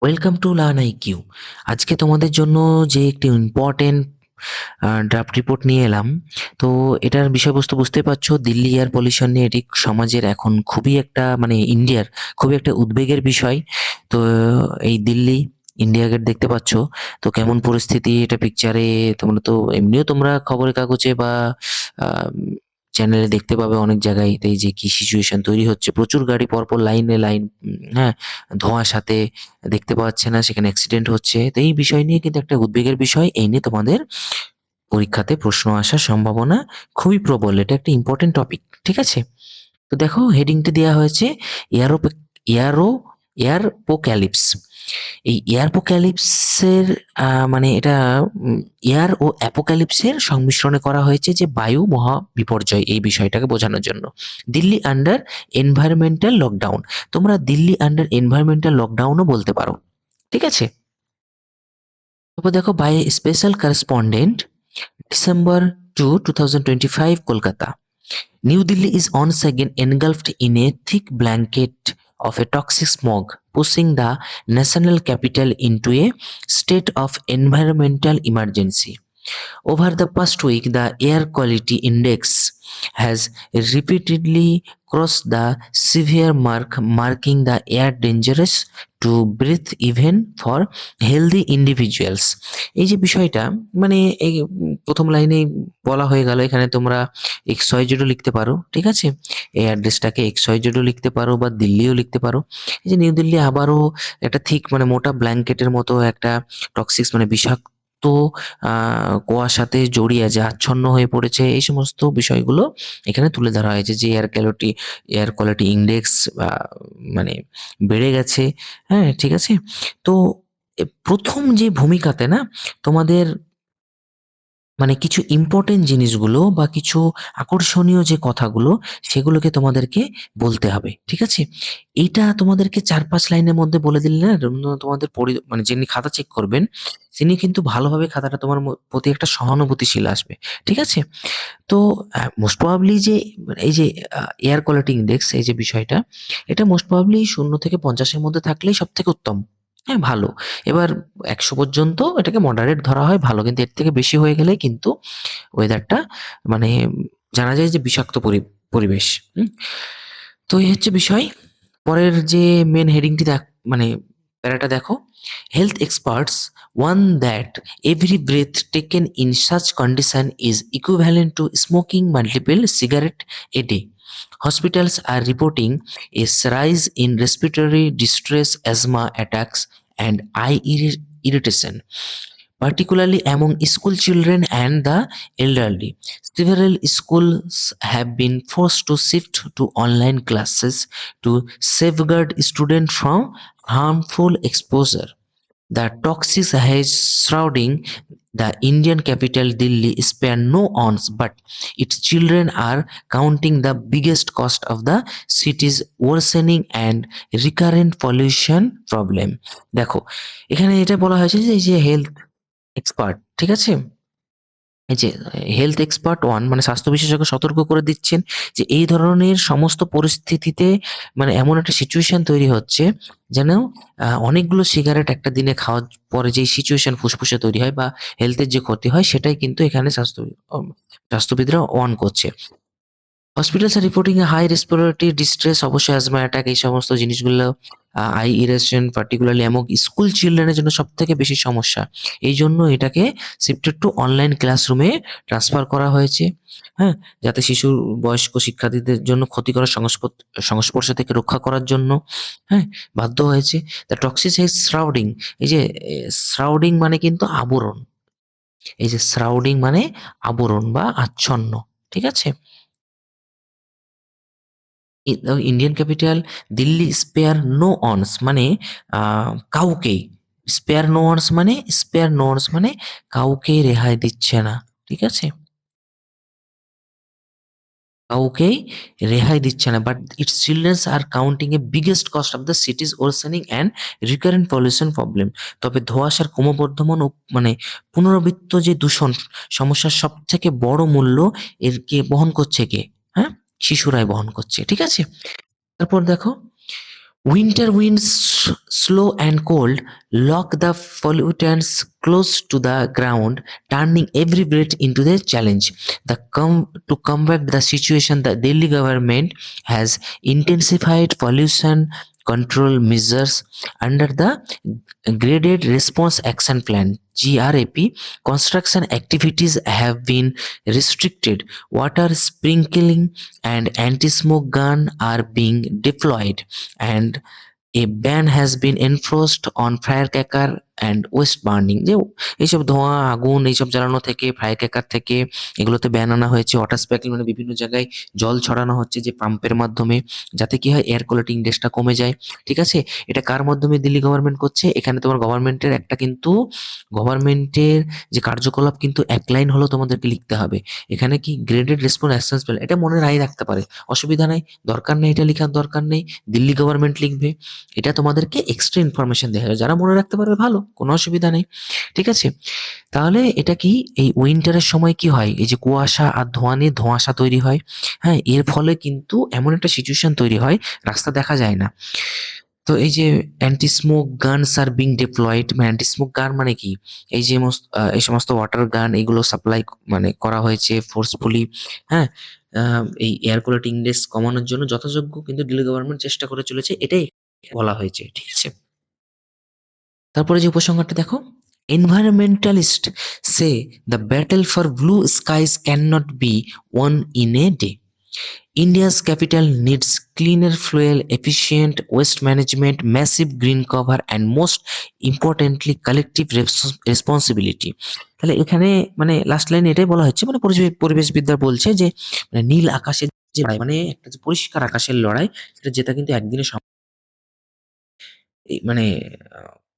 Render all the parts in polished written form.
Welcome to learn IQ. আজকে তোমাদের জন্য যে একটি ইম্পর্টেন্ট ড্রাফট রিপোর্ট নিয়ে এলাম। তো এটার বিষয়বস্তু বুঝতে পারছো, দিল্লি এয়ার পলিউশন নিয়ে এটি সমাজের এখন খুবই একটা মানে ইন্ডিয়ার খুবই একটা উদ্বেগের বিষয়। তো এই দিল্লি ইন্ডিয়া গেট দেখতে পাচ্ছ, তো কেমন পরিস্থিতি এটা পিকচারে। তোমরা তো এমনিও তোমরা খবরের কাগজে বা চ্যানেলে দেখতে পাবে অনেক জায়গায় এই যে কি সিচুয়েশন তৈরি হচ্ছে, প্রচুর গাড়ি পরপর লাইনে লাইন, হ্যাঁ, ধোঁয়ার সাথে দেখতে পাওয়া যাচ্ছে না, সেখানে অ্যাক্সিডেন্ট হচ্ছে। তো এই বিষয় নিয়ে কিন্তু একটা উদ্বেগের বিষয়। এই নিয়ে তোমাদের পরীক্ষাতে প্রশ্ন আসার সম্ভাবনা খুবই প্রবল। এটা একটা ইম্পর্টেন্ট টপিক, ঠিক আছে? তো দেখো হেডিংটা দেওয়া হয়েছে এয়ারো এয়ারো এয়ারপোক্যালিপস। এই এয়ারপোক্যালিপসের মানে এটা এয়ার ও অ্যাপোক্যালিপসের সংমিশ্রণে করা হয়েছে, যে বায়ু মহা বিপর্যয় এই বিষয়টাকে বোঝানোর জন্য। দিল্লি আন্ডার এনভায়রনমেন্টাল লকডাউন, তোমরা দিল্লি আন্ডার এনভায়রনমেন্টাল লকডাউনও বলতে পারো, ঠিক আছে? তারপর দেখো by special correspondent December 2, 2025, Kolkata. New Delhi is once again engulfed in a thick blanket of a toxic smog, pushing the national capital into a state of environmental emergency. Over the past week, the air quality index has repeatedly crossed the severe mark, marking the air dangerous to breathe even for healthy individuals. এই যে বিষয়টা, মানে এই প্রথম লাইনেই বলা হয়ে গেল। এখানে তোমরা XYZ লিখতে পারো, ঠিক আছে? এই অ্যাড্রেসটাকে XYZ লিখতে পারো বা দিল্লিও লিখতে পারো। এই যে নিউ দিল্লি আবারও একটা ঠিক মানে মোটা ব্ল্যাঙ্কেটের মতো একটা টক্সিক্স মানে বিষাক্ত কুয়াশাতে জড়িয়ে আছে, আচ্ছন্ন হয়ে পড়েছে। এই সমস্ত বিষয়গুলো এখানে তুলে ধরা হয়েছে, যে এয়ার কোয়ালিটি ইন্ডেক্স মানে বেড়ে গেছে। হ্যাঁ, ঠিক আছে? তো প্রথম যে ভূমিকাতে না তোমাদের মানে কিছু ইম্পর্টেন্ট জিনিসগুলো বা কিছু আকর্ষণীয় যে কথাগুলো, সেগুলোকে তোমাদেরকে বলতে হবে, ঠিক আছে? এইটা তোমাদেরকে ৪-৫ লাইনের মধ্যে বলে দিলে না, তোমাদের মানে যিনি খাতা চেক করবেন, তিনি কিন্তু ভালোভাবে খাতাটা তোমার প্রতি একটা সহানুভূতিশীল আসবে, ঠিক আছে? তো মোস্ট প্রবাবলি যে এই যে এয়ার কোয়ালিটি ইন্ডেক্স এই যে বিষয়টা, এটা মোস্ট প্রবাবলি ০ থেকে ৫০ এর মধ্যে থাকলেই সবথেকে উত্তম। হ্যাঁ, ভালো। এবার ১০০ পর্যন্ত এটাকে মডারেট ধরা হয় ভালো। কিন্তু এর থেকে বেশি হয়ে গেলে কিন্তু ওয়েদারটা মানে জানা যায় যে বিষাক্ত পরিবেশ। হুম? তো এই হচ্ছে বিষয়। পরের যে মেন হেডিংটি মানে প্যারাটা দেখো, health experts warn that every breath taken in such condition is equivalent to smoking multiple cigarette a day. Hospitals are reporting a rise in respiratory distress, asthma attacks, and eye irritation, particularly among school children and the elderly. Several schools have been forced to shift to online classes to safeguard students from harmful exposure. The toxic haze shrouding the Indian capital Delhi spare no ends, but its children are counting the biggest cost of the city's worsening and recurrent pollution problem. দেখো, এখানে এটা বলা হয়েছে যে এই যে health expert, ঠিক আছে? এই যে হেলথ এক্সপার্ট ওয়ান মানে স্বাস্থ্য বিশেষজ্ঞ সতর্ক করে দিচ্ছেন যে এই ধরনের সমস্ত পরিস্থিতিতে মানে এমন একটা সিচুয়েশন তৈরি হচ্ছে, যেন অনেকগুলো সিগারেট একটা দিনে খাওয়ার পরে যে সিচুয়েশন ফুসফুসে তৈরি হয় বা হেলথের যে ক্ষতি হয়, সেটাই কিন্তু এখানে স্বাস্থ্যবিদরা ওয়ার্ন করছে। হসপিটালস আর রিপোর্টিং এ হাই রেসপিরেটরি ডিস্ট্রেস, অবশ্যই অ্যাজমা অ্যাটাক এই সমস্ত জিনিসগুলো, আই ইরেশন পার্টিকুলারলি এবং স্কুল চিলড্রেনের জন্য সবথেকে বেশি সমস্যা। এই জন্য এটাকে শিফটেড টু অনলাইন ক্লাসরুমে ট্রান্সফার করা হয়েছে। হ্যাঁ? যাতে শিশুর বয়স্ক শিক্ষার্থীদের জন্য ক্ষতিকর সংস্পর্শ থেকে রক্ষা করার জন্য, হ্যাঁ, বাধ্য হয়েছে। দ্য টক্সিস হেজ শ্রাউডিং, এই যে শ্রাউডিং মানে কিন্তু আবরণ। এই যে শ্রাউডিং মানে আবরণ বা আচ্ছন্ন, ঠিক আছে? Indian capital Delhi spare no ones মানে কাউকেই, স্পেয়ার নো অনস মানে কাউকে রেহাই দিচ্ছে না, ঠিক আছে? কাউকেই রেহাই দিচ্ছে না। But it's children's are counting a biggest cost of the cities worsening and recurrent pollution problem. তবে ধোঁয়াশার ক্রমবর্ধমান ও মানে পুনরাবৃত্ত যে দূষণ সমস্যার সব থেকে বড় মূল্য এর কে বহন করছে কে? হ্যাঁ, শিশুরাই বহন করছে, ঠিক আছে? তারপর দেখো, Winter winds, slow and cold, lock the pollutants close to the ground, turning every breath into the challenge. To combat the situation, the Delhi government has intensified pollution control measures under the Graded Response Action Plan (GRAP). Construction activities have been restricted. Water sprinkling and anti-smoke gun are being deployed, and a ban has been enforced on firecracker and West burning, যে এইসব ধোঁয়া আগুন এইসব জ্বালানো থেকে, fire থেকে এগুলোতে ban আনা হয়েছে। ওয়াটার স্পার্কলিং মানে বিভিন্ন জায়গায় জল ছড়ানো হচ্ছে যে পাম্পের মাধ্যমে, যাতে কি হয় এয়ার কোয়ালিটি ইন্ডেক্সটা কমে যায়। ঠিক আছে, এটা কার মাধ্যমে দিল্লি গভর্নমেন্ট করছে? এখানে তোমার গভর্নমেন্টের একটা কিন্তু গভর্নমেন্টের যে কার্যকলাপ কিন্তু এক লাইন হলো তোমাদেরকে লিখতে হবে। এখানে কি গ্রেডেড রেসপন্স অ্যাকশন প্ল্যান, এটা মনে রাখতে পারে, অসুবিধা নাই, দরকার নেই এটা লেখার দরকার নেই, দিল্লি গভর্নমেন্ট লিখবে। এটা তোমাদেরকে এক্সট্রা ইনফরমেশন দেওয়া হবে, যারা মনে রাখতে পারবে ভালো, কোনো অসুবিধা নেই। ঠিক আছে, তাহলে এটা কি এই উইন্টারের সময় কি হয়, এই যে কুয়াশা আর ধোঁয়া নিয়ে ধোঁয়াশা তৈরি হয়। হ্যাঁ, এর ফলে কিন্তু এমন একটা সিচুয়েশন তৈরি হয়, রাস্তা দেখা যায় না। তো এই যে anti smoke guns are being diploid, মানে অ্যান্টি স্মোক গান মানে কি, এই যে এই সমস্ত ওয়াটার গান এগুলো সাপ্লাই মানে করা হয়েছে ফোর্সফুলি। হ্যাঁ, এই এয়ার কোয়ালিটি ইন্ডেক্স কমানোর জন্য যথাযোগ্য কিন্তু দিল্লি গভর্নমেন্ট চেষ্টা করে চলেছে, এটাই বলা হয়েছে। ঠিক আছে, তারপরে যে উপসংহারটা দেখো, environmentalist say the battle for blue skies can not be won in a day. India's capital needs cleaner fuel, efficient waste management, massive green cover, and most importantly, collective responsibility. তাহলে এখানে মানে লাস্ট লাইনে এটাই বলা হচ্ছে, মানে পরিবেশবিদরা বলছে যে মানে নীল আকাশের যে লড়াই, মানে একটা যে পরিষ্কার আকাশের লড়াই, সেটা যেটা কিন্তু একদিনে মানে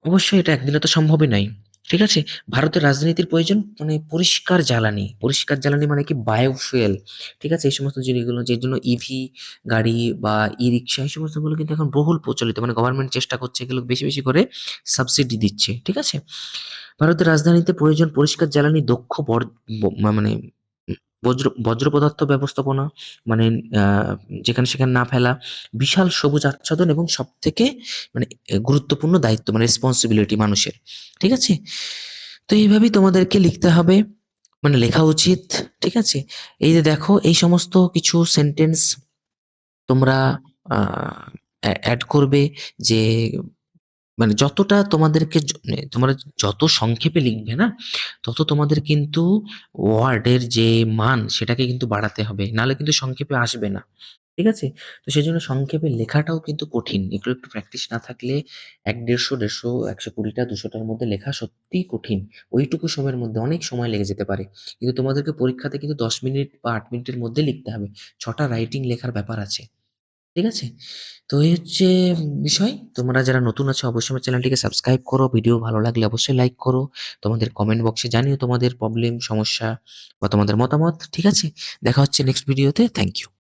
অবশ্যই এটা একদিনে তো সম্ভবই নয়। ঠিক আছে? ভারতের রাজনীতির প্রয়োজন মানে পরিষ্কার জ্বালানি। পরিষ্কার জ্বালানি মানে কি? বায়োফুয়েল। ঠিক আছে? এই সমস্ত জিনিসগুলো যের জন্য ইভি গাড়ি বা ই-রিক্সা এই সমস্তগুলো কিন্তু এখন বহুল প্রচলিত। মানে গভর্নমেন্ট চেষ্টা করছে এগুলো বেশি, বেশি করে সাবসিডি দিচ্ছে। ঠিক আছে? ভারতের রাজধানীতে প্রয়োজন পরিষ্কার জ্বালানি, দক্ষ বর ব মানে বজ্র পদার্থ ব্যবস্থাপনা, মানে আ যেখানে সেখানে না ফেলা, বিশাল সবুজ আচ্ছাদন এবং সবথেকে মানে গুরুত্বপূর্ণ দায়িত্ব মানে রেসপনসিবিলিটি মানুষের। ঠিক আছে? তো এইভাবেই তোমাদেরকে লিখতে হবে, মানে লেখা উচিত। ঠিক আছে? এই যে দেখো এই সমস্ত কিছু সেন্টেন্স তোমরা আ এড করবে, যে মানে যতটা তোমাদেরকে মানে তোমরা যত সংক্ষেপে লিখবে না, তত তোমাদের কিন্তু ওয়ার্ডের যে মান সেটাকে কিন্তু বাড়াতে হবে। নাহলে কিন্তু সংক্ষেপে আসবে না। ঠিক আছে? তো সেজন্য সংক্ষেপে লেখাটাও কিন্তু কঠিন। এগুলো একটু প্র্যাকটিস না থাকলে ১-১৫০, ১২০ টা ২০০ টার মধ্যে লেখা সত্যিই কঠিন। ওইটুকু সময়ের মধ্যে অনেক সময় লেগে যেতে পারে। কিন্তু তোমাদেরকে পরীক্ষাতে কিন্তু ১০ মিনিট বা ৮ মিনিটের মধ্যে লিখতে হবে। ৬ টা রাইটিং লেখার ব্যাপার আছে। ঠিক আছে? তো এই হচ্ছে বিষয়। তোমরা যারা নতুন আছো অবশ্যই আমার চ্যানেলটিকে সাবস্ক্রাইব করো। ভিডিও ভালো লাগলে অবশ্যই লাইক করো। তোমাদের কমেন্ট বক্সে জানিও তোমাদের প্রবলেম, সমস্যা বা তোমাদের মতামত। ঠিক আছে? দেখা হচ্ছে নেক্সট ভিডিওতে। Thank you.